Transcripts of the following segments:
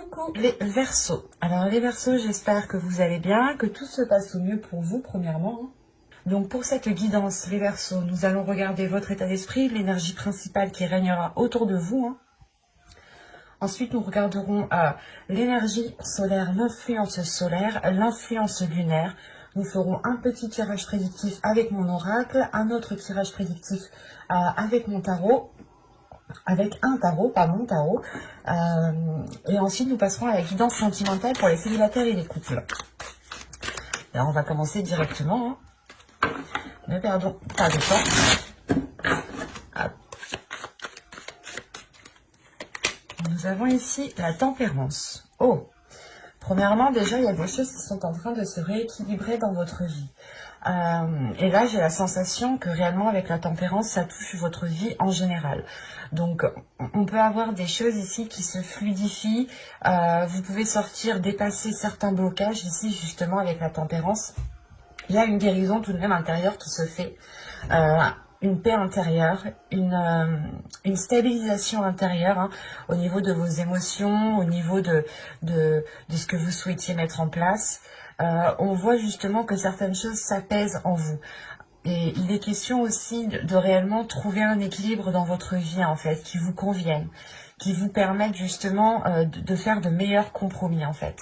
Coucou les Verseaux. Alors les Verseaux, j'espère que vous allez bien, que tout se passe au mieux pour vous premièrement. Donc pour cette guidance, les Verseaux, nous allons regarder votre état d'esprit, l'énergie principale qui régnera autour de vous. Ensuite, nous regarderons l'énergie solaire, l'influence solaire, l'influence lunaire. Nous ferons un petit tirage prédictif avec mon oracle, un autre tirage prédictif avec mon tarot. Avec un tarot, pas mon tarot. Et ensuite, nous passerons à la guidance sentimentale pour les célibataires et les couples. Alors, on va commencer directement. Ne perdons pas de temps. Hop. Nous avons ici la tempérance. Oh! Premièrement, déjà, il y a des choses qui sont en train de se rééquilibrer dans votre vie. Et là, j'ai la sensation que réellement, avec la tempérance, ça touche votre vie en général. Donc, on peut avoir des choses ici qui se fluidifient. Vous pouvez sortir, dépasser certains blocages ici, justement, avec la tempérance. Il y a une guérison tout de même intérieure qui se fait. Une paix intérieure, une stabilisation intérieure au niveau de vos émotions, au niveau de ce que vous souhaitiez mettre en place. On voit justement que certaines choses s'apaisent en vous. Et il est question aussi de réellement trouver un équilibre dans votre vie, en fait, qui vous convienne, qui vous permette justement de faire de meilleurs compromis, en fait.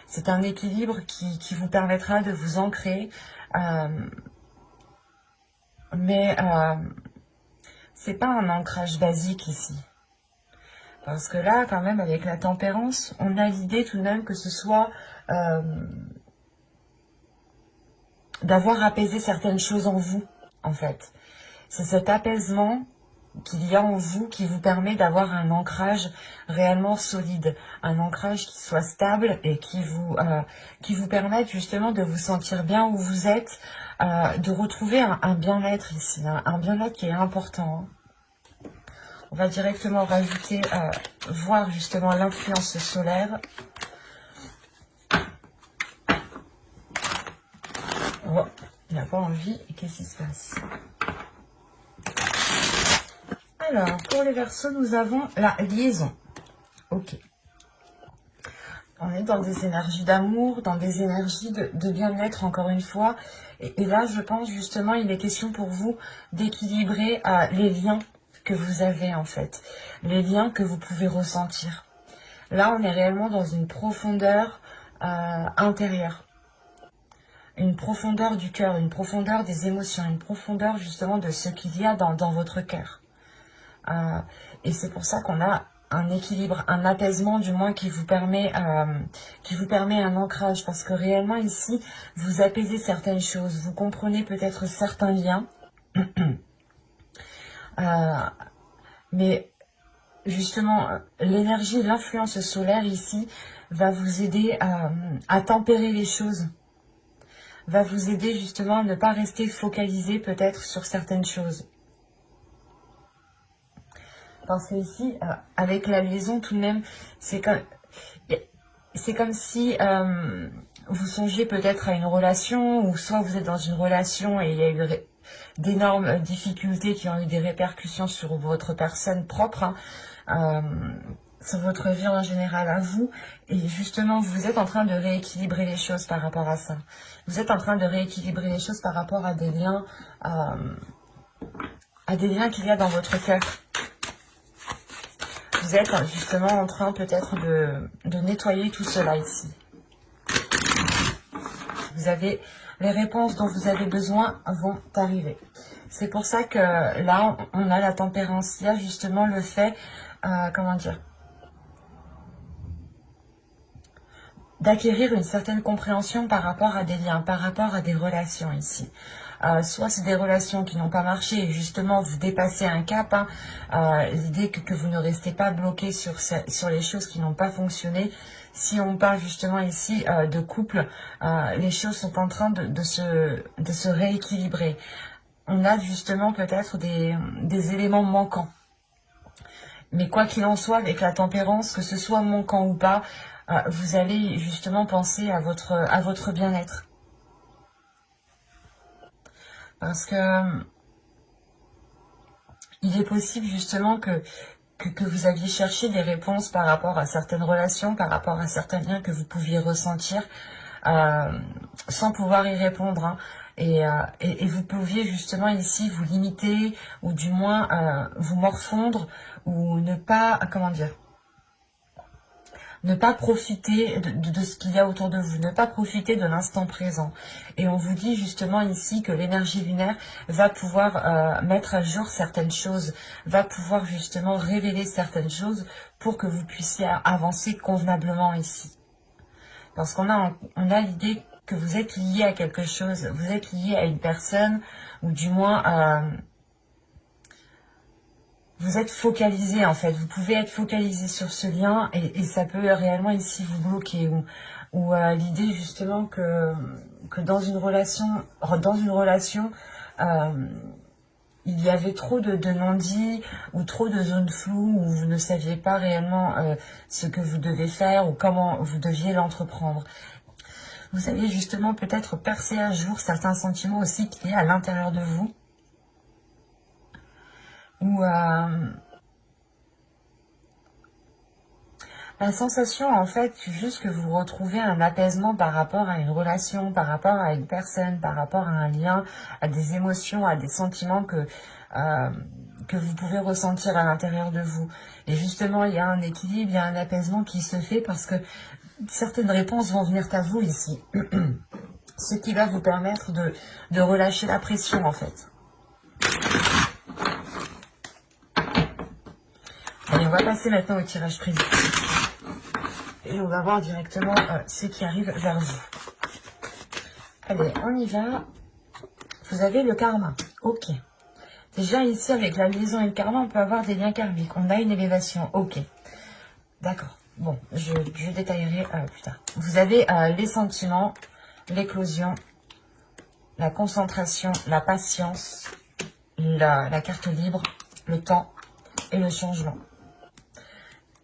C'est un équilibre qui vous permettra de vous ancrer, mais c'est pas un ancrage basique ici. Parce que là, quand même, avec la tempérance, on a l'idée tout de même que ce soit d'avoir apaisé certaines choses en vous, en fait. C'est cet apaisement qu'il y a en vous qui vous permet d'avoir un ancrage réellement solide, un ancrage qui soit stable et qui vous permette justement de vous sentir bien où vous êtes, de retrouver un bien-être ici, un bien-être qui est important. On va directement rajouter, voir justement l'influence solaire. Oh, il n'a pas envie. Qu'est-ce qui se passe? Alors, pour les Verseaux, nous avons la liaison. Ok. On est dans des énergies d'amour, dans des énergies de bien-être, encore une fois. Et là, je pense justement, il est question pour vous d'équilibrer les liens que vous avez, en fait. Les liens que vous pouvez ressentir. Là, on est réellement dans une profondeur intérieure. Une profondeur du cœur, une profondeur des émotions, une profondeur justement de ce qu'il y a dans votre cœur. Et c'est pour ça qu'on a un équilibre, un apaisement du moins qui vous permet un ancrage, parce que réellement ici, vous apaisez certaines choses, vous comprenez peut-être certains liens, mais justement, l'énergie, l'influence solaire ici va vous aider à tempérer les choses, va vous aider justement à ne pas rester focalisé peut-être sur certaines choses. Parce que ici, avec la liaison, tout de même, c'est comme si vous songiez peut-être à une relation, ou soit vous êtes dans une relation et il y a eu d'énormes difficultés qui ont eu des répercussions sur votre personne propre, sur votre vie en général à vous. Et justement, vous êtes en train de rééquilibrer les choses par rapport à ça. Vous êtes en train de rééquilibrer les choses par rapport à des liens qu'il y a dans votre cœur. Vous êtes justement en train peut-être de nettoyer tout cela ici. Vous avez les réponses dont vous avez besoin vont arriver. C'est pour ça que là, on a la tempérance. Il y a justement le fait, d'acquérir une certaine compréhension par rapport à des liens, par rapport à des relations ici. Soit c'est des relations qui n'ont pas marché et justement vous dépassez un cap, l'idée que vous ne restez pas bloqué sur les choses qui n'ont pas fonctionné. Si on parle justement ici de couple, les choses sont en train de se rééquilibrer. On a justement peut-être des éléments manquants. Mais quoi qu'il en soit, avec la tempérance, que ce soit manquant ou pas, vous allez justement penser à votre bien-être. Parce que il est possible justement que que vous aviez cherché des réponses par rapport à certaines relations, par rapport à certains liens que vous pouviez ressentir, sans pouvoir y répondre, hein. Et vous pouviez justement ici vous limiter, ou du moins vous morfondre, ou ne pas, comment dire, ne pas profiter de ce qu'il y a autour de vous, ne pas profiter de l'instant présent. Et on vous dit justement ici que l'énergie lunaire va pouvoir mettre à jour certaines choses, va pouvoir justement révéler certaines choses pour que vous puissiez avancer convenablement ici. Parce qu'on a l'idée que vous êtes lié à quelque chose, vous êtes lié à une personne, ou du moins vous êtes focalisé en fait, vous pouvez être focalisé sur ce lien et ça peut réellement ici vous bloquer, ou l'idée justement que dans une relation, il y avait trop de non-dits, ou trop de zones floues où vous ne saviez pas réellement ce que vous devez faire ou comment vous deviez l'entreprendre. Vous avez justement peut-être percé à jour certains sentiments aussi qu'il y a à l'intérieur de vous, ou la sensation, en fait, juste que vous retrouvez un apaisement par rapport à une relation, par rapport à une personne, par rapport à un lien, à des émotions, à des sentiments que vous pouvez ressentir à l'intérieur de vous. Et justement, il y a un équilibre, il y a un apaisement qui se fait parce que certaines réponses vont venir à vous ici. Ce qui va vous permettre de relâcher la pression, en fait. Allez, on va passer maintenant au tirage privé. Et on va voir directement ce qui arrive vers vous. Allez, on y va. Vous avez le karma. Ok. Déjà ici, avec la liaison et le karma, on peut avoir des liens karmiques. On a une élévation. Ok. D'accord. Bon, je détaillerai plus tard. Vous avez les sentiments, l'éclosion, la concentration, la patience, la carte libre, le temps et le changement.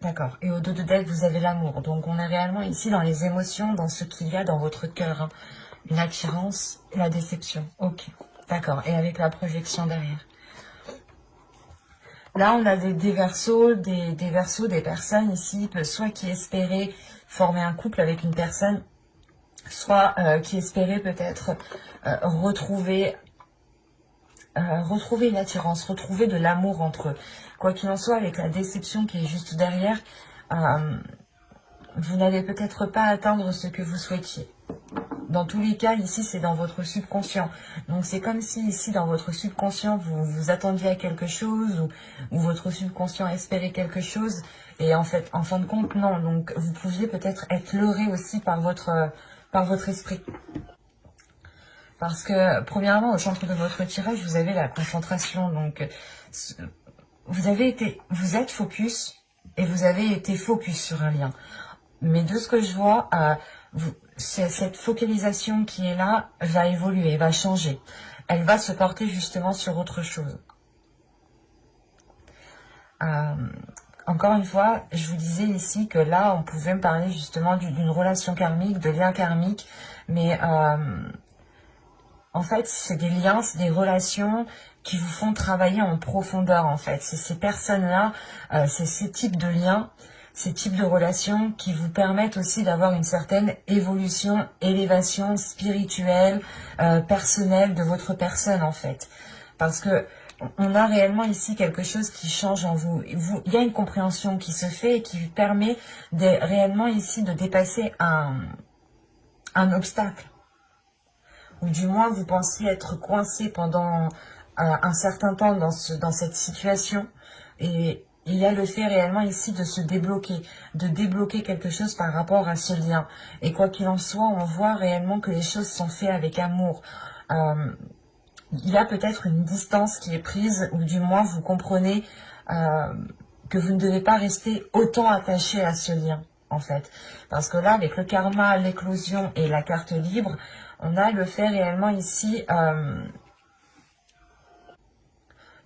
D'accord. Et au dos de deck, vous avez l'amour. Donc, on est réellement ici dans les émotions, dans ce qu'il y a dans votre cœur. Hein. Une attirance et la déception. Ok. D'accord. Et avec la projection derrière. Là, on a des versos, des personnes ici, soit qui espéraient former un couple avec une personne, soit qui espéraient peut-être retrouver une attirance, retrouver de l'amour entre eux. Quoi qu'il en soit, avec la déception qui est juste derrière, vous n'allez peut-être pas atteindre ce que vous souhaitiez. Dans tous les cas, ici, c'est dans votre subconscient. Donc, c'est comme si, ici, dans votre subconscient, vous vous attendiez à quelque chose, ou votre subconscient espérait quelque chose, et en fait, en fin de compte, non. Donc, vous pouviez peut-être être leurré aussi par votre esprit. Parce que, premièrement, au centre de votre tirage, vous avez la concentration. Donc, vous êtes focus, et vous avez été focus sur un lien. Mais de ce que je vois, cette focalisation qui est là va évoluer, va changer. Elle va se porter justement sur autre chose. Encore une fois, je vous disais ici que là, on pouvait me parler justement d'une relation karmique, de liens karmiques, mais en fait, c'est des liens, c'est des relations qui vous font travailler en profondeur, en fait. C'est ces personnes-là, c'est ces types de liens, ces types de relations qui vous permettent aussi d'avoir une certaine évolution, élévation spirituelle, personnelle de votre personne, en fait. Parce que on a réellement ici quelque chose qui change en vous. Il y a une compréhension qui se fait et qui vous permet réellement ici de dépasser un obstacle. Ou du moins vous pensiez être coincé pendant un certain temps dans cette situation. Et il y a le fait réellement ici de débloquer quelque chose par rapport à ce lien. Et quoi qu'il en soit, on voit réellement que les choses sont faites avec amour. Il y a peut-être une distance qui est prise, ou du moins vous comprenez que vous ne devez pas rester autant attaché à ce lien, en fait. Parce que là, avec le karma, l'éclosion et la carte libre, on a le fait réellement ici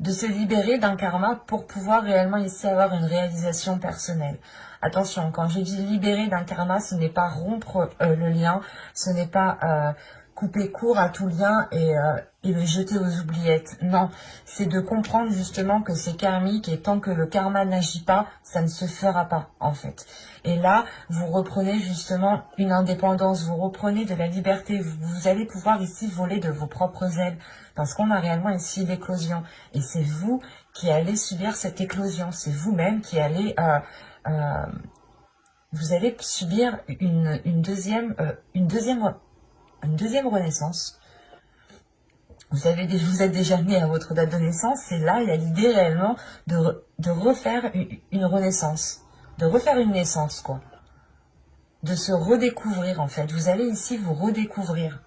de se libérer d'un karma pour pouvoir réellement ici avoir une réalisation personnelle. Attention, quand je dis libérer d'un karma, ce n'est pas rompre le lien, ce n'est pas couper court à tout lien et le jeter aux oubliettes. Non, c'est de comprendre justement que c'est karmique et tant que le karma n'agit pas, ça ne se fera pas en fait. Et là, vous reprenez justement une indépendance, vous reprenez de la liberté, vous allez pouvoir ici voler de vos propres ailes parce qu'on a réellement ici l'éclosion. Et c'est vous qui allez subir cette éclosion, c'est vous-même qui allez... vous allez subir une deuxième renaissance. Vous êtes déjà né à votre date de naissance, et là, il y a l'idée réellement de refaire une renaissance, de refaire une naissance, quoi. De se redécouvrir, en fait. Vous allez ici vous redécouvrir.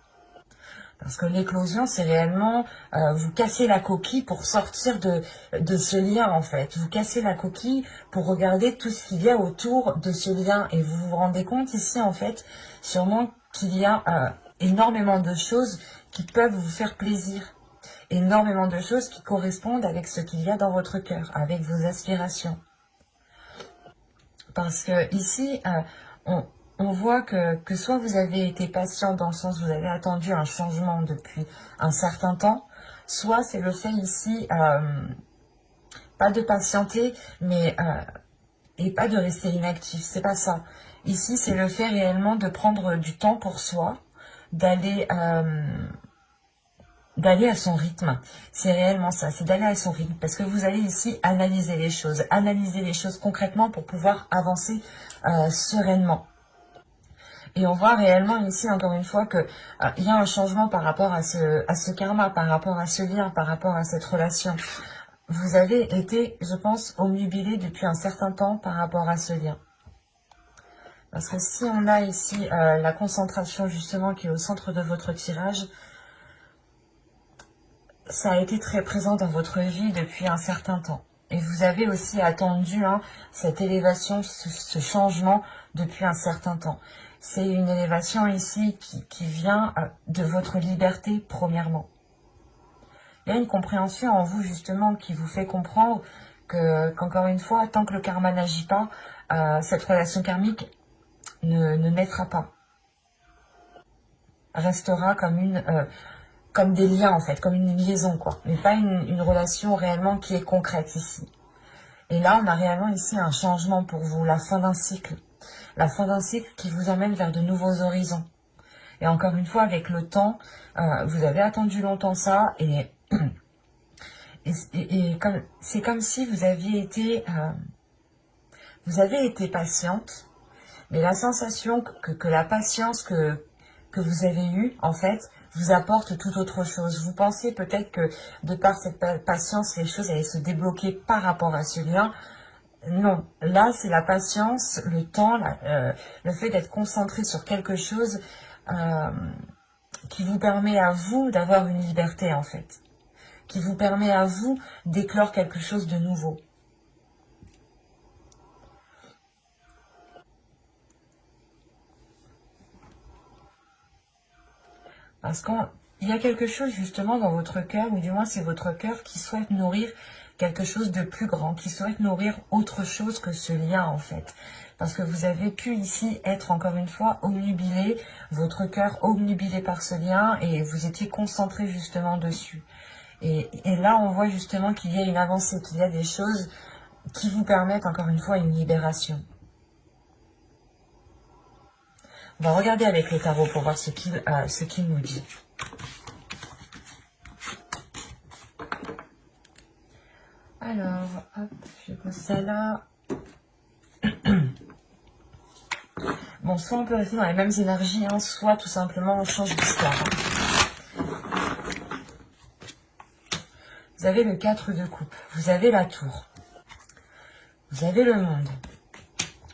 Parce que l'éclosion, c'est réellement vous casser la coquille pour sortir de ce lien, en fait. Vous cassez la coquille pour regarder tout ce qu'il y a autour de ce lien. Et vous vous rendez compte ici, en fait, sûrement qu'il y a énormément de choses qui peuvent vous faire plaisir. Énormément de choses qui correspondent avec ce qu'il y a dans votre cœur, avec vos aspirations. Parce que ici, on voit que soit vous avez été patient dans le sens où vous avez attendu un changement depuis un certain temps, soit c'est le fait ici, pas de patienter, mais et pas de rester inactif, c'est pas ça. Ici, c'est le fait réellement de prendre du temps pour soi, d'aller à son rythme. C'est réellement ça, c'est d'aller à son rythme. Parce que vous allez ici analyser les choses concrètement pour pouvoir avancer sereinement. Et on voit réellement ici, encore une fois, que il y a un changement par rapport à ce karma, par rapport à ce lien, par rapport à cette relation. Vous avez été, je pense, omnubilé depuis un certain temps par rapport à ce lien. Parce que si on a ici la concentration, justement, qui est au centre de votre tirage, ça a été très présent dans votre vie depuis un certain temps. Et vous avez aussi attendu cette élévation, ce changement depuis un certain temps. C'est une élévation ici qui vient de votre liberté, premièrement. Il y a une compréhension en vous, justement, qui vous fait comprendre qu'encore une fois, tant que le karma n'agit pas, cette relation karmique ne naîtra pas. Restera comme des liens, en fait, comme une liaison, quoi. Mais pas une relation réellement qui est concrète ici. Et là, on a réellement ici un changement pour vous, la fin d'un cycle. La fin d'un cycle qui vous amène vers de nouveaux horizons. Et encore une fois, avec le temps, vous avez attendu longtemps ça, et c'est comme si vous aviez été patiente, mais la sensation que la patience que vous avez eue, en fait, vous apporte tout autre chose. Vous pensez peut-être que de par cette patience, les choses allaient se débloquer par rapport à ce lien. Non, là c'est la patience, le temps, le fait d'être concentré sur quelque chose qui vous permet à vous d'avoir une liberté, en fait, qui vous permet à vous d'éclore quelque chose de nouveau. Parce qu'il y a quelque chose justement dans votre cœur, ou du moins c'est votre cœur qui souhaite nourrir quelque chose de plus grand, qui souhaite nourrir autre chose que ce lien, en fait. Parce que vous avez pu ici être encore une fois omnubilé, votre cœur omnubilé par ce lien, et vous étiez concentré justement dessus. Et là on voit justement qu'il y a une avancée, qu'il y a des choses qui vous permettent encore une fois une libération. On va regarder avec les tarots pour voir ce qu'il nous dit. Alors, hop, je pose ça là. Bon, soit on peut rester dans les mêmes énergies, soit tout simplement on change d'histoire. Vous avez le 4 de coupe, vous avez la tour, vous avez le monde,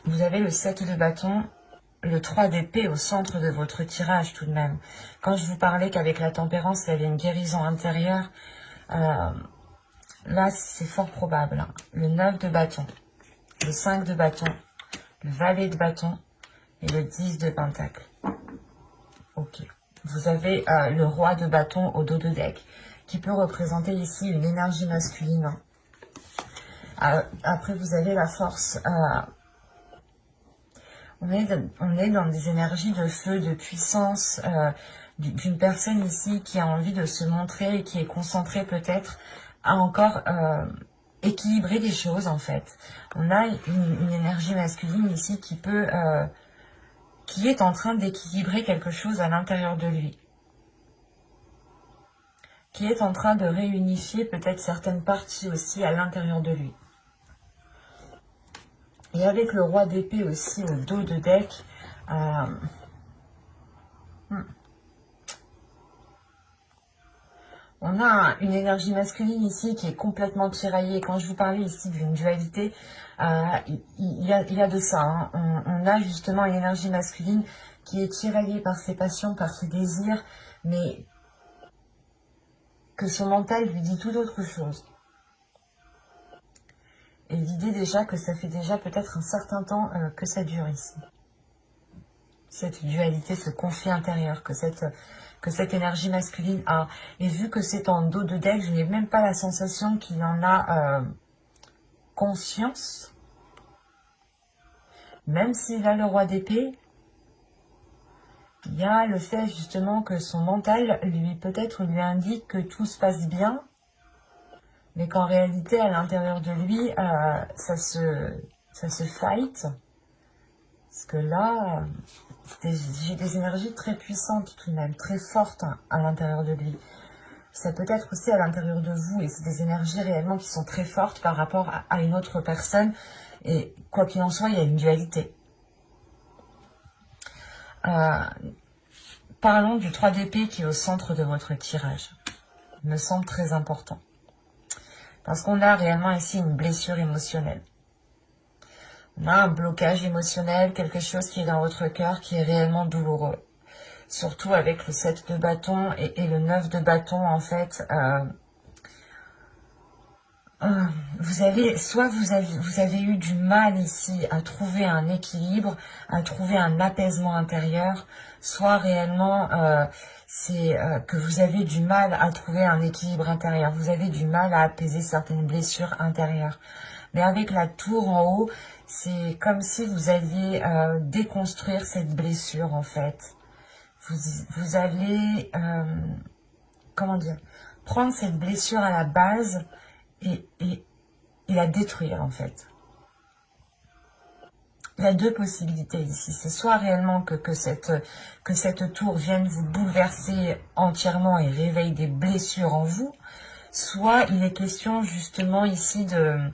vous avez le 7 de bâton, le 3 d'épée au centre de votre tirage tout de même. Quand je vous parlais qu'avec la tempérance, il y avait une guérison intérieure, là c'est fort probable. Le 9 de bâton, le 5 de bâton, le valet de bâton et le 10 de pentacle. Ok. Vous avez le roi de bâton au dos de deck, qui peut représenter ici une énergie masculine. Après, vous avez la force. On est dans des énergies de feu, de puissance, d'une personne ici qui a envie de se montrer et qui est concentrée peut-être à encore équilibrer des choses en fait. On a une énergie masculine ici qui est en train d'équilibrer quelque chose à l'intérieur de lui. Qui est en train de réunifier peut-être certaines parties aussi à l'intérieur de lui. Et avec le roi d'épée aussi au dos de deck, on a une énergie masculine ici qui est complètement tiraillée. Quand je vous parlais ici d'une dualité, il y a de ça. Hein. On a justement une énergie masculine qui est tiraillée par ses passions, par ses désirs, mais que son mental lui dit tout autre chose. Et l'idée déjà que ça fait déjà peut-être un certain temps que ça dure ici. Cette dualité, ce conflit intérieur que cette énergie masculine a. Et vu que c'est en dos de deck, je n'ai même pas la sensation qu'il en a conscience. Même s'il a le roi d'épée, il y a le fait justement que son mental peut-être lui indique que tout se passe bien, mais qu'en réalité à l'intérieur de lui ça se fight, parce que là j'ai des énergies très puissantes tout de même, très fortes à l'intérieur de lui. Ça peut être aussi à l'intérieur de vous, et c'est des énergies réellement qui sont très fortes par rapport à une autre personne, et quoi qu'il en soit il y a une dualité. Parlons du 3 d'épée qui est au centre de votre tirage. Il me semble très important. Parce qu'on a réellement ici une blessure émotionnelle. On a un blocage émotionnel, quelque chose qui est dans votre cœur qui est réellement douloureux. Surtout avec le 7 de bâton et le 9 de bâton, en fait. Vous avez eu du mal ici à trouver un équilibre, à trouver un apaisement intérieur, soit réellement c'est que vous avez du mal à trouver un équilibre intérieur, vous avez du mal à apaiser certaines blessures intérieures. Mais avec la tour en haut, c'est comme si vous alliez déconstruire cette blessure en fait. Vous allez, comment dire, prendre cette blessure à la base et la détruire en fait. Il y a deux possibilités ici. C'est soit réellement que cette tour vienne vous bouleverser entièrement et réveille des blessures en vous, soit il est question justement ici de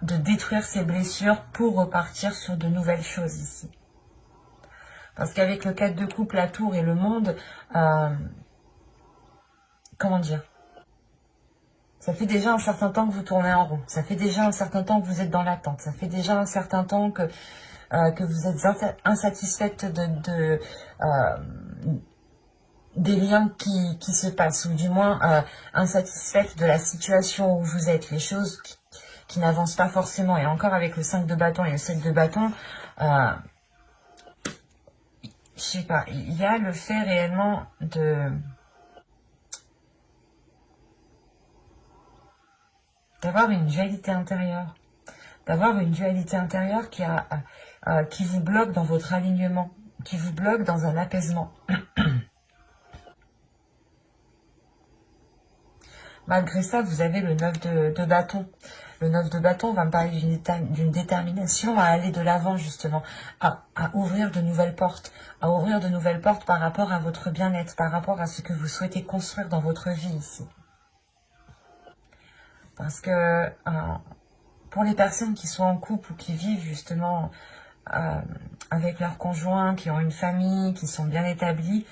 détruire ces blessures pour repartir sur de nouvelles choses ici. Parce qu'avec le 4 de coupe, la tour et le monde, comment dire, ça fait déjà un certain temps que vous tournez en rond. Ça fait déjà un certain temps que vous êtes dans l'attente. Ça fait déjà un certain temps que vous êtes insatisfaite des liens qui se passent. Ou du moins insatisfaite de la situation où vous êtes. Les choses qui n'avancent pas forcément. Et encore avec le 5 de bâton et le 7 de bâton, je sais pas, il y a le fait réellement d'avoir une dualité intérieure. D'avoir une dualité intérieure qui vous bloque dans votre alignement, qui vous bloque dans un apaisement. Malgré ça, vous avez le 9 de bâton. Le 9 de bâton va me parler d'une détermination à aller de l'avant, justement, à ouvrir de nouvelles portes, par rapport à votre bien-être, par rapport à ce que vous souhaitez construire dans votre vie ici. Parce que pour les personnes qui sont en couple ou qui vivent justement avec leurs conjoints, qui ont une famille, qui sont bien établis,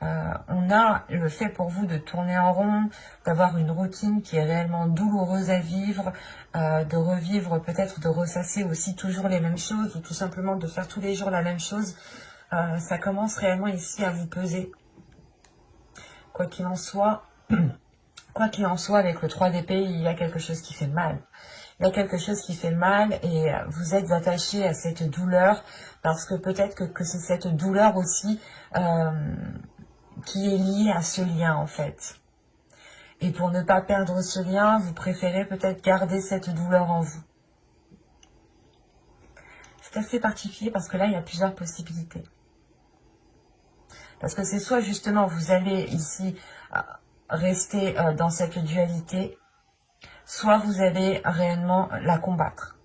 on a le fait pour vous de tourner en rond, d'avoir une routine qui est réellement douloureuse à vivre, de revivre, peut-être de ressasser aussi toujours les mêmes choses, ou tout simplement de faire tous les jours la même chose. Ça commence réellement ici à vous peser. Quoi qu'il en soit, avec le 3 d'épée, il y a quelque chose qui fait mal. Il y a quelque chose qui fait mal et vous êtes attaché à cette douleur parce que peut-être que c'est cette douleur aussi qui est liée à ce lien en fait. Et pour ne pas perdre ce lien, vous préférez peut-être garder cette douleur en vous. C'est assez particulier parce que là, il y a plusieurs possibilités. Parce que c'est soit justement vous allez ici rester dans cette dualité, soit vous allez réellement la combattre.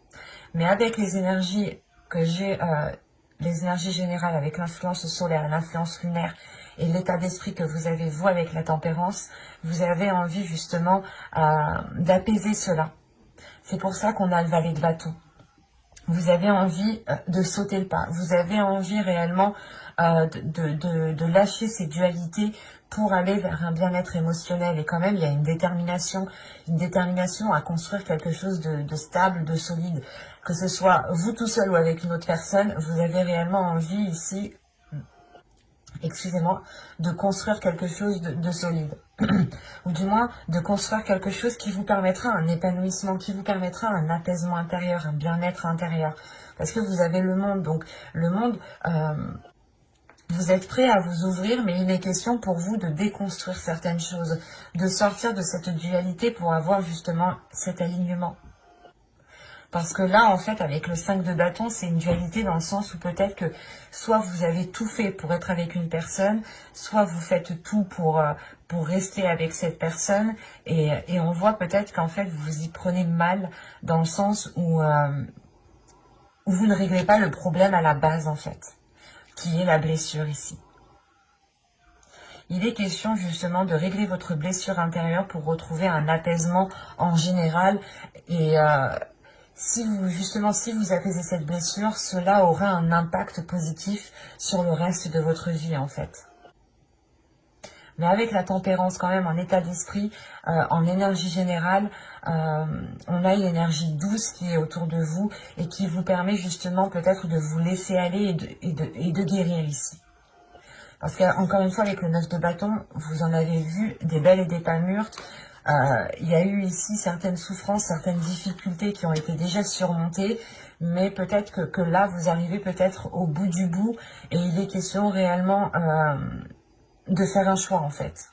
Mais avec les énergies que j'ai, les énergies générales avec l'influence solaire, l'influence lunaire et l'état d'esprit que vous avez vous avec la tempérance, vous avez envie justement d'apaiser cela. C'est pour ça qu'on a le valet de bâton. Vous avez envie de sauter le pas. Vous avez envie réellement de lâcher ces dualités pour aller vers un bien-être émotionnel. Et quand même, il y a une détermination à construire quelque chose de stable, de solide. Que ce soit vous tout seul ou avec une autre personne, vous avez réellement envie ici, excusez-moi, de construire quelque chose de solide. Ou du moins, de construire quelque chose qui vous permettra un épanouissement, qui vous permettra un apaisement intérieur, un bien-être intérieur. Parce que vous avez le monde, donc le monde, vous êtes prêt à vous ouvrir, mais il est question pour vous de déconstruire certaines choses, de sortir de cette dualité pour avoir justement cet alignement. Parce que là, en fait, avec le 5 de bâton, c'est une dualité dans le sens où peut-être que soit vous avez tout fait pour être avec une personne, soit vous faites tout pour rester avec cette personne. Et on voit peut-être qu'en fait, vous y prenez mal dans le sens où vous ne réglez pas le problème à la base, en fait, qui est la blessure ici. Il est question justement de régler votre blessure intérieure pour retrouver un apaisement en général et... si vous apaisez cette blessure, cela aura un impact positif sur le reste de votre vie en fait. Mais avec la tempérance quand même en état d'esprit, en énergie générale, on a une énergie douce qui est autour de vous et qui vous permet justement peut-être de vous laisser aller et de guérir ici. Parce qu'encore une fois avec le 9 de bâton, vous en avez vu des belles et des pas mûres. Il y a eu ici certaines souffrances, certaines difficultés qui ont été déjà surmontées, mais peut-être que là, vous arrivez peut-être au bout du bout, et il est question réellement de faire un choix en fait.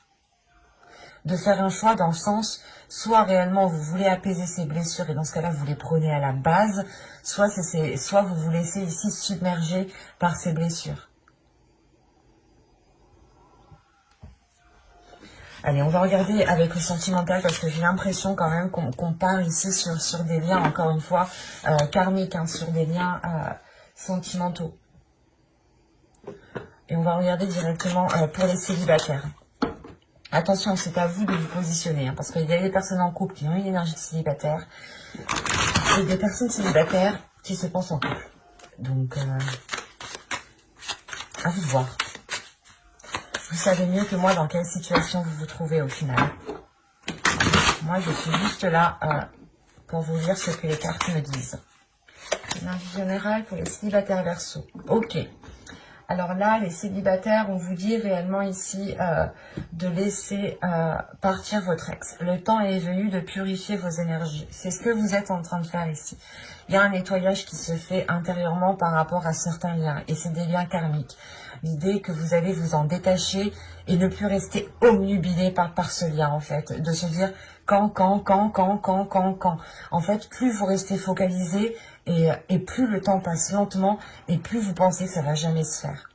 De faire un choix dans le sens, soit réellement vous voulez apaiser ces blessures, et dans ce cas-là, vous les prenez à la base, soit vous vous laissez ici submerger par ces blessures. Allez, on va regarder avec le sentimental parce que j'ai l'impression quand même qu'on part ici sur des liens, encore une fois, karmiques, hein, sur des liens sentimentaux. Et on va regarder directement pour les célibataires. Attention, c'est à vous de vous positionner, hein, parce qu'il y a des personnes en couple qui ont une énergie de célibataire et des personnes célibataires qui se pensent en couple. Donc, à vous de voir. Vous savez mieux que moi dans quelle situation vous vous trouvez au final. Moi, je suis juste là pour vous dire ce que les cartes me disent. Énergie générale pour les célibataires Verseau. Ok. Alors là, les célibataires, on vous dit réellement ici de laisser partir votre ex. Le temps est venu de purifier vos énergies. C'est ce que vous êtes en train de faire ici. Il y a un nettoyage qui se fait intérieurement par rapport à certains liens. Et c'est des liens karmiques. L'idée que vous allez vous en détacher et ne plus rester omnubilé par ce lien, en fait. De se dire quand. En fait, plus vous restez focalisé et plus le temps passe lentement et plus vous pensez que ça va jamais se faire.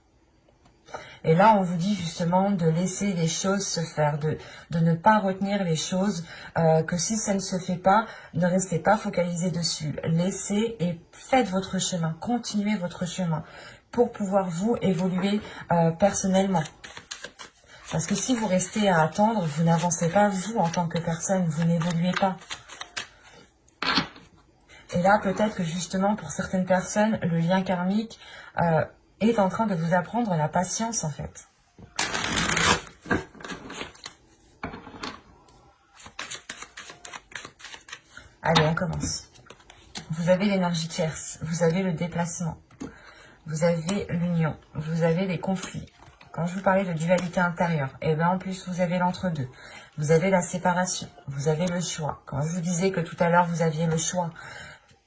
Et là, on vous dit justement de laisser les choses se faire, de ne pas retenir les choses, que si ça ne se fait pas, ne restez pas focalisé dessus. Laissez et faites votre chemin, continuez votre chemin pour pouvoir vous évoluer personnellement. Parce que si vous restez à attendre, vous n'avancez pas vous en tant que personne, vous n'évoluez pas. Et là, peut-être que justement, pour certaines personnes, le lien karmique est en train de vous apprendre la patience, en fait. Allez, on commence. Vous avez l'énergie tierce, vous avez le déplacement, vous avez l'union, vous avez les conflits. Quand je vous parlais de dualité intérieure, et bien en plus, vous avez l'entre-deux. Vous avez la séparation, vous avez le choix. Quand je vous disais que tout à l'heure, vous aviez le choix,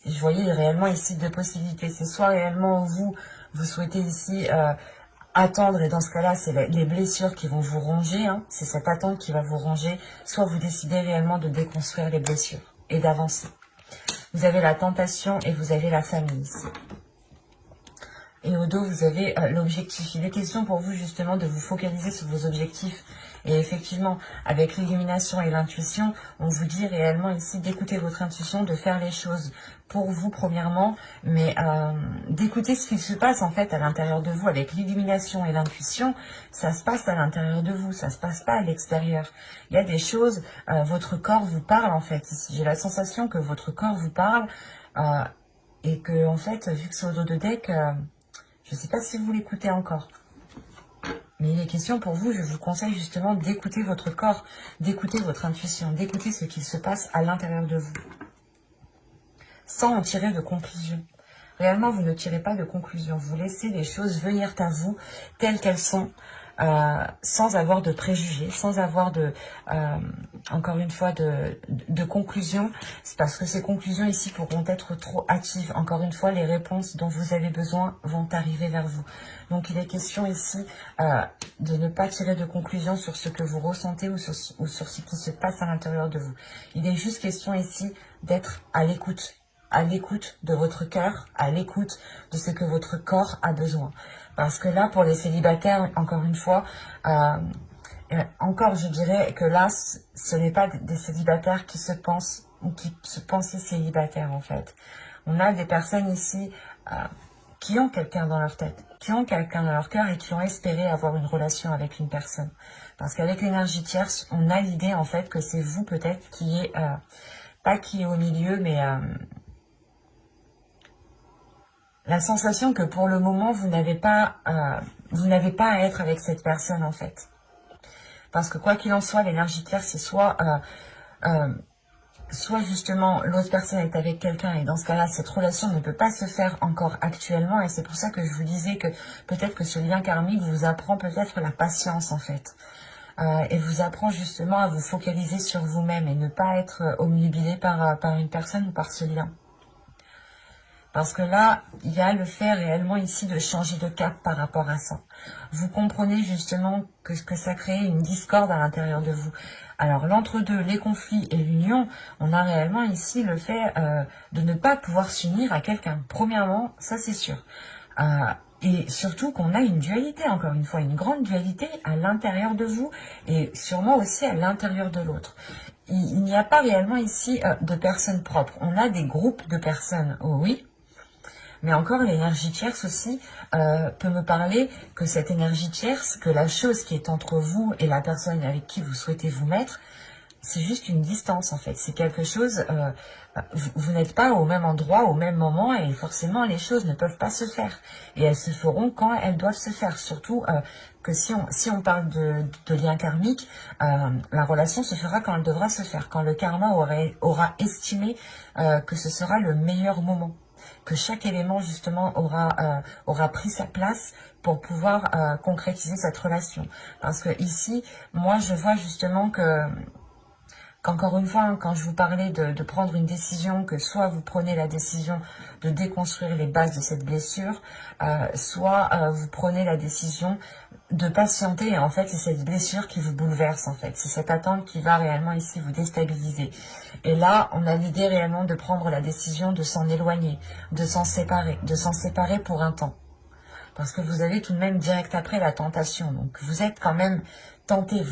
je voyais réellement ici deux possibilités. C'est soit réellement vous souhaitez ici attendre, et dans ce cas-là, c'est les blessures qui vont vous ronger, hein, c'est cette attente qui va vous ronger, soit vous décidez réellement de déconstruire les blessures et d'avancer. Vous avez la tentation et vous avez la famille ici. Et au dos, vous avez l'objectif. Il est question pour vous justement de vous focaliser sur vos objectifs. Et effectivement, avec l'illumination et l'intuition, on vous dit réellement ici d'écouter votre intuition, de faire les choses pour vous premièrement, mais d'écouter ce qui se passe en fait à l'intérieur de vous. Avec l'illumination et l'intuition, ça se passe à l'intérieur de vous, ça se passe pas à l'extérieur. Il y a des choses, votre corps vous parle en fait. Ici, j'ai la sensation que votre corps vous parle et que en fait, vu que c'est au dos de deck, je ne sais pas si vous l'écoutez encore. Mais il est question pour vous, je vous conseille justement d'écouter votre corps, d'écouter votre intuition, d'écouter ce qui se passe à l'intérieur de vous. Sans en tirer de conclusion. Réellement, vous ne tirez pas de conclusion. Vous laissez les choses venir à vous telles qu'elles sont, sans avoir de préjugés, sans avoir de, encore une fois, de conclusions. C'est parce que ces conclusions ici pourront être trop hâtives. Encore une fois, les réponses dont vous avez besoin vont arriver vers vous. Donc, il est question ici de ne pas tirer de conclusions sur ce que vous ressentez ou sur ce qui se passe à l'intérieur de vous. Il est juste question ici d'être à l'écoute de votre cœur, à l'écoute de ce que votre corps a besoin. Parce que là, pour les célibataires, encore une fois, encore je dirais que là, ce n'est pas des célibataires qui se pensent ou qui se pensaient célibataires en fait. On a des personnes ici qui ont quelqu'un dans leur tête, qui ont quelqu'un dans leur cœur et qui ont espéré avoir une relation avec une personne. Parce qu'avec l'énergie tierce, on a l'idée en fait que c'est vous peut-être qui est, pas qui est au milieu, mais la sensation que pour le moment, vous n'avez pas à être avec cette personne en fait. Parce que quoi qu'il en soit, l'énergie tierce, c'est soit justement l'autre personne est avec quelqu'un et dans ce cas-là, cette relation ne peut pas se faire encore actuellement. Et c'est pour ça que je vous disais que peut-être que ce lien karmique vous apprend peut-être la patience en fait. Et vous apprend justement à vous focaliser sur vous-même et ne pas être omnibulé par une personne ou par ce lien. Parce que là, il y a le fait réellement ici de changer de cap par rapport à ça. Vous comprenez justement que ça crée une discorde à l'intérieur de vous. Alors l'entre-deux, les conflits et l'union, on a réellement ici le fait de ne pas pouvoir s'unir à quelqu'un. Premièrement, ça c'est sûr. Et surtout qu'on a une dualité, encore une fois, une grande dualité à l'intérieur de vous et sûrement aussi à l'intérieur de l'autre. Il n'y a pas réellement ici de personnes propres. On a des groupes de personnes, oh oui. Mais encore, l'énergie tierce aussi peut me parler que cette énergie tierce, que la chose qui est entre vous et la personne avec qui vous souhaitez vous mettre, c'est juste une distance en fait. C'est quelque chose, vous n'êtes pas au même endroit, au même moment et forcément les choses ne peuvent pas se faire. Et elles se feront quand elles doivent se faire. Surtout que si on parle de lien karmique, la relation se fera quand elle devra se faire. Quand le karma aura estimé que ce sera le meilleur moment. Que chaque élément justement aura pris sa place pour pouvoir concrétiser cette relation. Parce que ici, moi je vois justement qu'encore une fois, quand je vous parlais de prendre une décision, que soit vous prenez la décision de déconstruire les bases de cette blessure, soit vous prenez la décision de patienter, et en fait c'est cette blessure qui vous bouleverse en fait, c'est cette attente qui va réellement ici vous déstabiliser. Et là, on a l'idée réellement de prendre la décision de s'en éloigner, de s'en séparer pour un temps. Parce que vous avez tout de même direct après la tentation, donc vous êtes quand même tenté,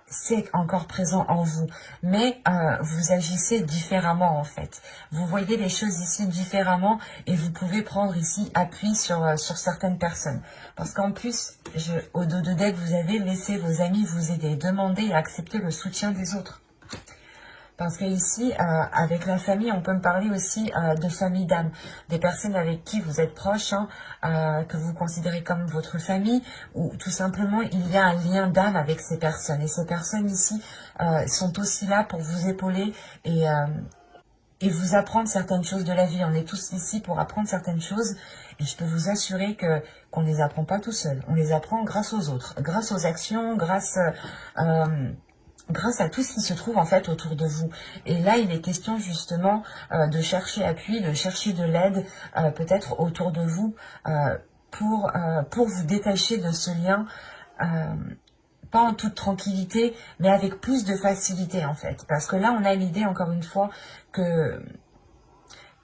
c'est encore présent en vous, mais vous agissez différemment en fait. Vous voyez les choses ici différemment et vous pouvez prendre ici appui sur certaines personnes. Parce qu'en plus, au dos de deck, vous avez laissé vos amis vous aider, demander et accepter le soutien des autres. Parce que ici, avec la famille, on peut me parler aussi de famille d'âme, des personnes avec qui vous êtes proches, que vous considérez comme votre famille, ou tout simplement il y a un lien d'âme avec ces personnes. Et ces personnes ici sont aussi là pour vous épauler et vous apprendre certaines choses de la vie. On est tous ici pour apprendre certaines choses et je peux vous assurer qu'on ne les apprend pas tout seul. On les apprend grâce aux autres, grâce aux actions, grâce à tout ce qui se trouve en fait autour de vous. Et là, il est question justement de chercher appui, de chercher de l'aide peut-être autour de vous pour vous détacher de ce lien, pas en toute tranquillité, mais avec plus de facilité en fait. Parce que là, on a l'idée encore une fois que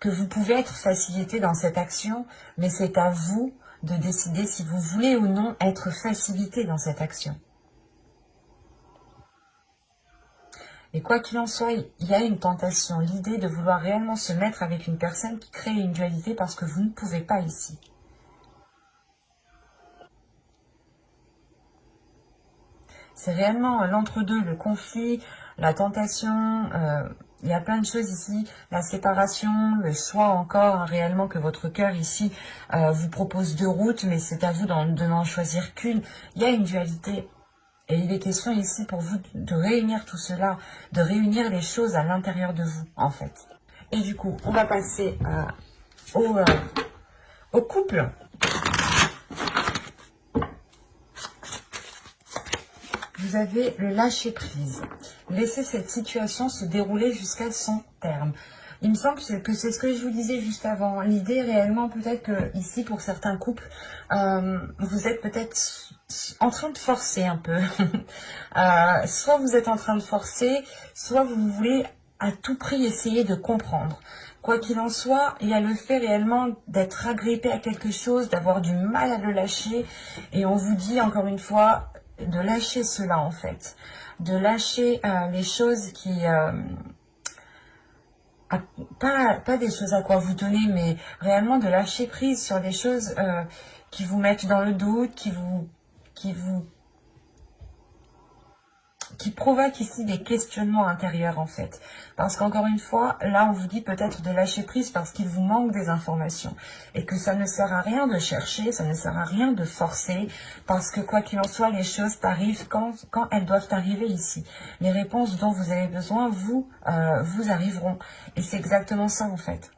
vous pouvez être facilité dans cette action, mais c'est à vous de décider si vous voulez ou non être facilité dans cette action. Et quoi qu'il en soit, il y a une tentation, l'idée de vouloir réellement se mettre avec une personne qui crée une dualité parce que vous ne pouvez pas ici. C'est réellement l'entre-deux, le conflit, la tentation, il y a plein de choses ici, la séparation, le choix encore, hein, réellement que votre cœur ici vous propose deux routes, mais c'est à vous de n'en choisir qu'une. Il y a une dualité. Et il est question ici pour vous de réunir tout cela, de réunir les choses à l'intérieur de vous, en fait. Et du coup, on va passer au couple. Vous avez le lâcher-prise. Laissez cette situation se dérouler jusqu'à son terme. Il me semble que c'est ce que je vous disais juste avant. L'idée réellement peut-être que ici pour certains couples, vous êtes peut-être en train de forcer un peu. Soit vous êtes en train de forcer, soit vous voulez à tout prix essayer de comprendre. Quoi qu'il en soit, il y a le fait réellement d'être agrippé à quelque chose, d'avoir du mal à le lâcher. Et on vous dit encore une fois de lâcher cela en fait. De lâcher les choses qui... pas des choses à quoi vous tenez, mais réellement de lâcher prise sur des choses qui vous mettent dans le doute, qui provoquent ici des questionnements intérieurs en fait. Parce qu'encore une fois, là on vous dit peut-être de lâcher prise parce qu'il vous manque des informations. Et que ça ne sert à rien de chercher, ça ne sert à rien de forcer. Parce que quoi qu'il en soit, les choses arrivent quand elles doivent arriver ici. Les réponses dont vous avez besoin, vous arriveront. Et c'est exactement ça en fait.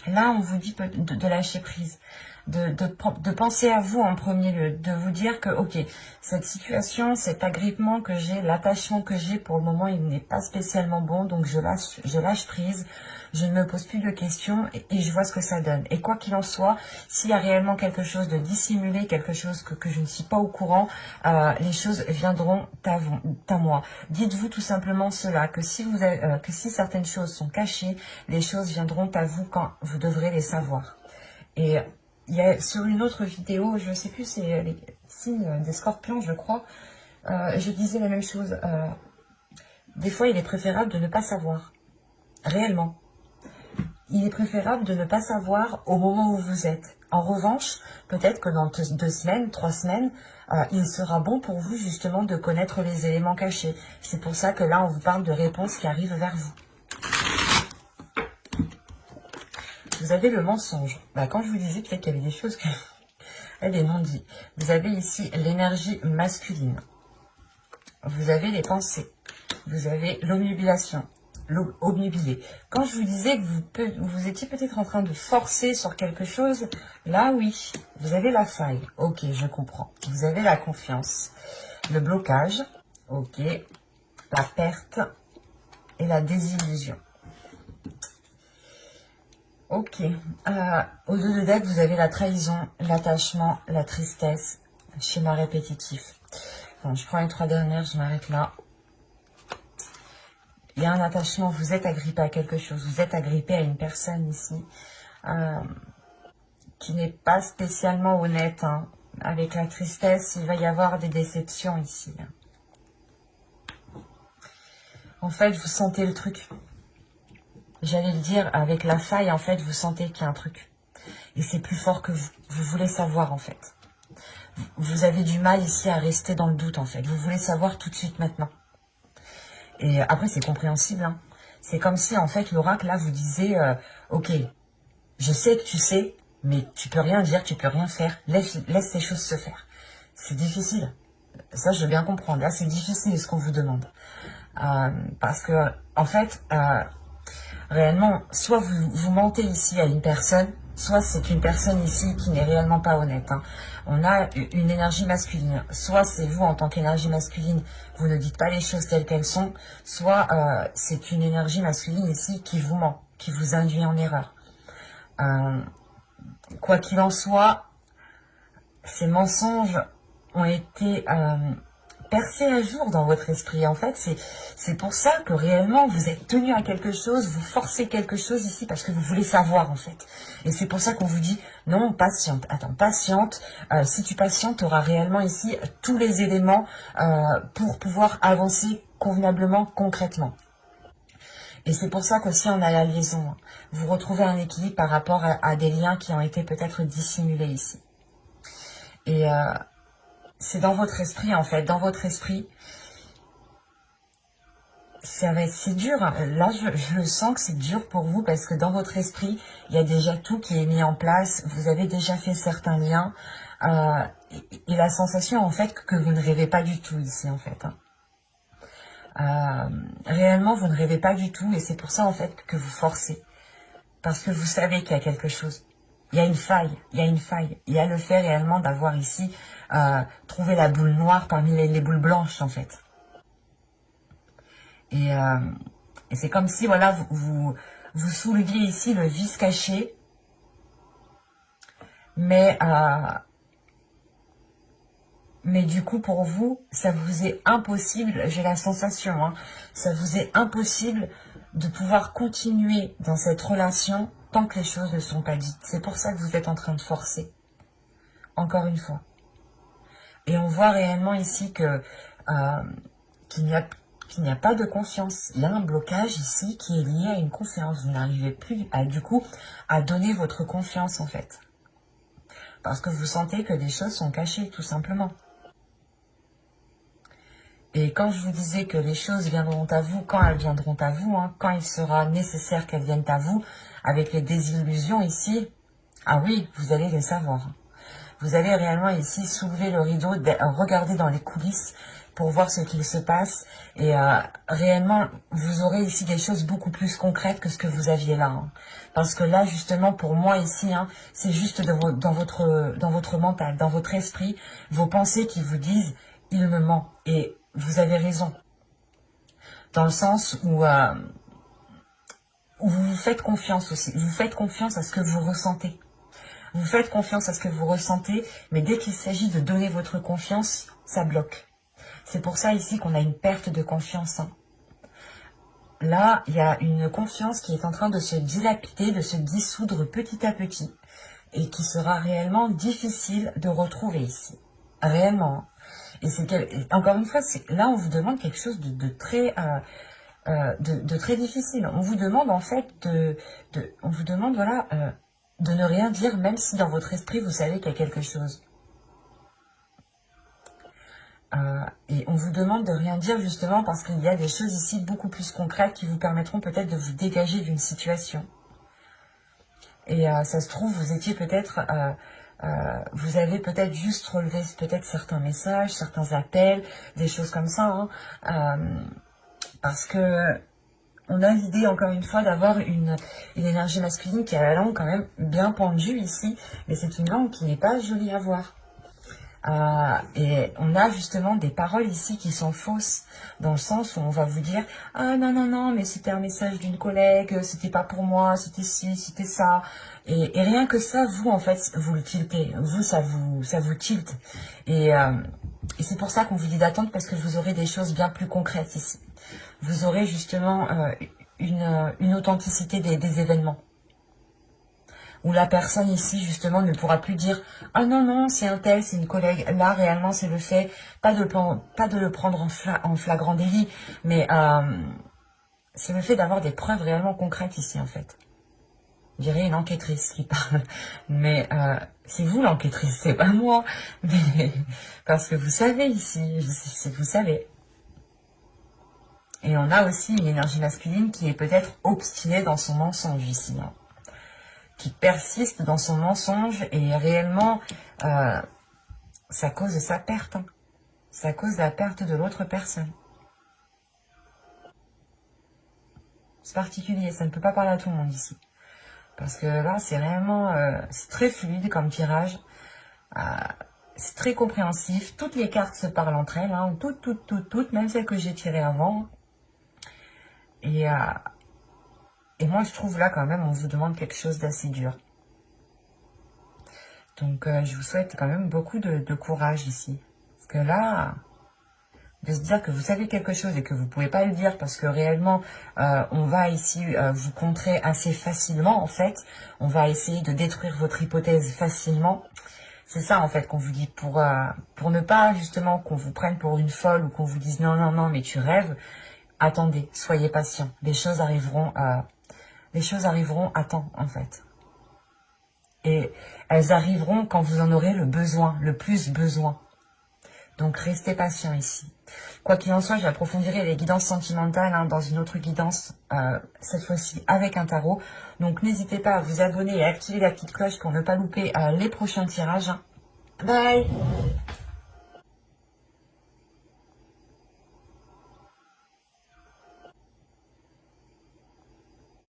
Là on vous dit de lâcher prise. De penser à vous en premier lieu, de vous dire que ok, cette situation, cet agrippement que j'ai, l'attachement que j'ai pour le moment, il n'est pas spécialement bon, donc je lâche prise, je ne me pose plus de questions et je vois ce que ça donne. Et quoi qu'il en soit, s'il y a réellement quelque chose de dissimulé, quelque chose que je ne suis pas au courant, les choses viendront à moi. Dites-vous tout simplement cela, que si certaines choses sont cachées, les choses viendront à vous quand vous devrez les savoir. Et il y a sur une autre vidéo, je ne sais plus, c'est les signes des scorpions, je crois, je disais la même chose. Des fois, il est préférable de ne pas savoir, réellement. Il est préférable de ne pas savoir au moment où vous êtes. En revanche, peut-être que dans 2 semaines, 3 semaines, il sera bon pour vous justement de connaître les éléments cachés. C'est pour ça que là, on vous parle de réponses qui arrivent vers vous. Vous avez le mensonge. Quand je vous disais peut-être qu'il y avait des choses que... Elle est non dit. Vous avez ici l'énergie masculine. Vous avez les pensées. Vous avez l'omnubilation. Obnubilé. Quand je vous disais que vous étiez peut-être en train de forcer sur quelque chose, là oui, vous avez la faille. Ok, je comprends. Vous avez la confiance. Le blocage. Ok. La perte et la désillusion. Ok. Au 2 de deck, vous avez la trahison, l'attachement, la tristesse, schéma répétitif. Bon, je prends les 3 dernières, je m'arrête là. Il y a un attachement, vous êtes agrippé à quelque chose, vous êtes agrippé à une personne ici qui n'est pas spécialement honnête. Hein. Avec la tristesse, il va y avoir des déceptions ici. En fait, vous sentez le truc. J'allais le dire, avec la faille, en fait, vous sentez qu'il y a un truc. Et c'est plus fort que vous. Vous voulez savoir, en fait. Vous avez du mal ici à rester dans le doute, en fait. Vous voulez savoir tout de suite, maintenant. Et après, c'est compréhensible. Hein. C'est comme si, en fait, l'oracle, là, vous disait, ok, je sais que tu sais, mais tu peux rien dire, tu peux rien faire. Laisse les choses se faire. C'est difficile. Ça, je veux bien comprendre. Là, c'est difficile ce qu'on vous demande. Parce que, en fait... réellement, soit vous mentez ici à une personne, soit c'est une personne ici qui n'est réellement pas honnête. Hein. On a une énergie masculine. Soit c'est vous en tant qu'énergie masculine, vous ne dites pas les choses telles qu'elles sont, soit c'est une énergie masculine ici qui vous ment, qui vous induit en erreur. Quoi qu'il en soit, ces mensonges ont été percer à jour dans votre esprit. En fait, c'est pour ça que réellement, vous êtes tenu à quelque chose, vous forcez quelque chose ici parce que vous voulez savoir, en fait. Et c'est pour ça qu'on vous dit, non, patiente, attends, patiente. Si tu patientes, tu auras réellement ici tous les éléments pour pouvoir avancer convenablement, concrètement. Et c'est pour ça qu'aussi on a la liaison. Vous retrouvez un équilibre par rapport à des liens qui ont été peut-être dissimulés ici. Et c'est dans votre esprit, en fait. Dans votre esprit, c'est dur. Là, je le sens que c'est dur pour vous parce que dans votre esprit, il y a déjà tout qui est mis en place. Vous avez déjà fait certains liens. Et la sensation, en fait, que vous ne rêvez pas du tout ici, en fait. Réellement, vous ne rêvez pas du tout. Et c'est pour ça, en fait, que vous forcez. Parce que vous savez qu'il y a quelque chose. Il y a une faille, il y a une faille. Il y a le fait réellement d'avoir ici trouvé la boule noire parmi les boules blanches, en fait. Et c'est comme si, voilà, vous souleviez ici le vice caché, mais du coup, pour vous, ça vous est impossible, j'ai la sensation, hein, ça vous est impossible de pouvoir continuer dans cette relation tant que les choses ne sont pas dites. C'est pour ça que vous êtes en train de forcer, encore une fois. Et on voit réellement ici que qu'il n'y a pas de confiance. Il y a un blocage ici qui est lié à une confiance. Vous n'arrivez plus du coup, à donner votre confiance, en fait. Parce que vous sentez que des choses sont cachées, tout simplement. Et quand je vous disais que les choses viendront à vous, quand elles viendront à vous, hein, quand il sera nécessaire qu'elles viennent à vous, avec les désillusions ici, ah oui, vous allez les savoir. Vous allez réellement ici soulever le rideau, regarder dans les coulisses pour voir ce qu'il se passe. Et réellement, vous aurez ici des choses beaucoup plus concrètes que ce que vous aviez là. Hein. Parce que là, justement, pour moi ici, hein, c'est juste dans votre mental, dans votre esprit, vos pensées qui vous disent « il me ment ». Et vous avez raison. Dans le sens où vous vous faites confiance aussi. Vous faites confiance à ce que vous ressentez. Vous faites confiance à ce que vous ressentez, mais dès qu'il s'agit de donner votre confiance, ça bloque. C'est pour ça ici qu'on a une perte de confiance. Hein. Là, il y a une confiance qui est en train de se dilapider, de se dissoudre petit à petit, et qui sera réellement difficile de retrouver ici. Réellement. Et encore une fois, là, on vous demande quelque chose de très... de très difficile. On vous demande en fait on vous demande voilà de ne rien dire, même si dans votre esprit vous savez qu'il y a quelque chose. Et on vous demande de rien dire justement parce qu'il y a des choses ici beaucoup plus concrètes qui vous permettront peut-être de vous dégager d'une situation. Et ça se trouve, vous étiez peut-être... vous avez peut-être juste relevé peut-être certains messages, certains appels, des choses comme ça. Hein, parce que on a l'idée, encore une fois, d'avoir une énergie masculine qui a la langue quand même bien pendue ici, mais c'est une langue qui n'est pas jolie à voir. Et on a justement des paroles ici qui sont fausses, dans le sens où on va vous dire « Ah non, non, non, mais c'était un message d'une collègue, c'était pas pour moi, c'était ci, c'était ça. » Et rien que ça, vous, en fait, vous le tiltez. Vous, ça vous tilte. Et c'est pour ça qu'on vous dit d'attendre, parce que vous aurez des choses bien plus concrètes ici. Vous aurez justement une authenticité des événements. Où la personne ici, justement, ne pourra plus dire « Ah non, non, c'est un tel, c'est une collègue. » Là, réellement, c'est le fait, pas de le prendre en flagrant délit, mais c'est le fait d'avoir des preuves réellement concrètes ici, en fait. Je dirais une enquêtrice qui parle. Mais c'est vous l'enquêtrice, c'est pas moi. Mais, parce que vous savez ici, vous savez. Et on a aussi une énergie masculine qui est peut-être obstinée dans son mensonge ici. Hein. Qui persiste dans son mensonge et réellement, ça cause sa perte. Hein. Ça cause la perte de l'autre personne. C'est particulier, ça ne peut pas parler à tout le monde ici. Parce que là, c'est réellement, c'est très fluide comme tirage. C'est très compréhensif. Toutes les cartes se parlent entre elles. Hein. Toutes, même celles que j'ai tirées avant. Et moi, je trouve là, quand même, on vous demande quelque chose d'assez dur. Donc, je vous souhaite quand même beaucoup de courage ici. Parce que là, de se dire que vous savez quelque chose et que vous pouvez pas le dire parce que réellement on va ici vous contrer assez facilement en fait. On va essayer de détruire votre hypothèse facilement. C'est ça en fait qu'on vous dit pour ne pas justement qu'on vous prenne pour une folle ou qu'on vous dise non, non, non, mais tu rêves. Attendez, soyez patient. Les choses arriveront à temps en fait. Et elles arriveront quand vous en aurez le besoin, le plus besoin. Donc restez patient ici. Quoi qu'il en soit, j'approfondirai les guidances sentimentales dans une autre guidance, cette fois-ci avec un tarot. Donc n'hésitez pas à vous abonner et à activer la petite cloche pour ne pas louper les prochains tirages. Bye!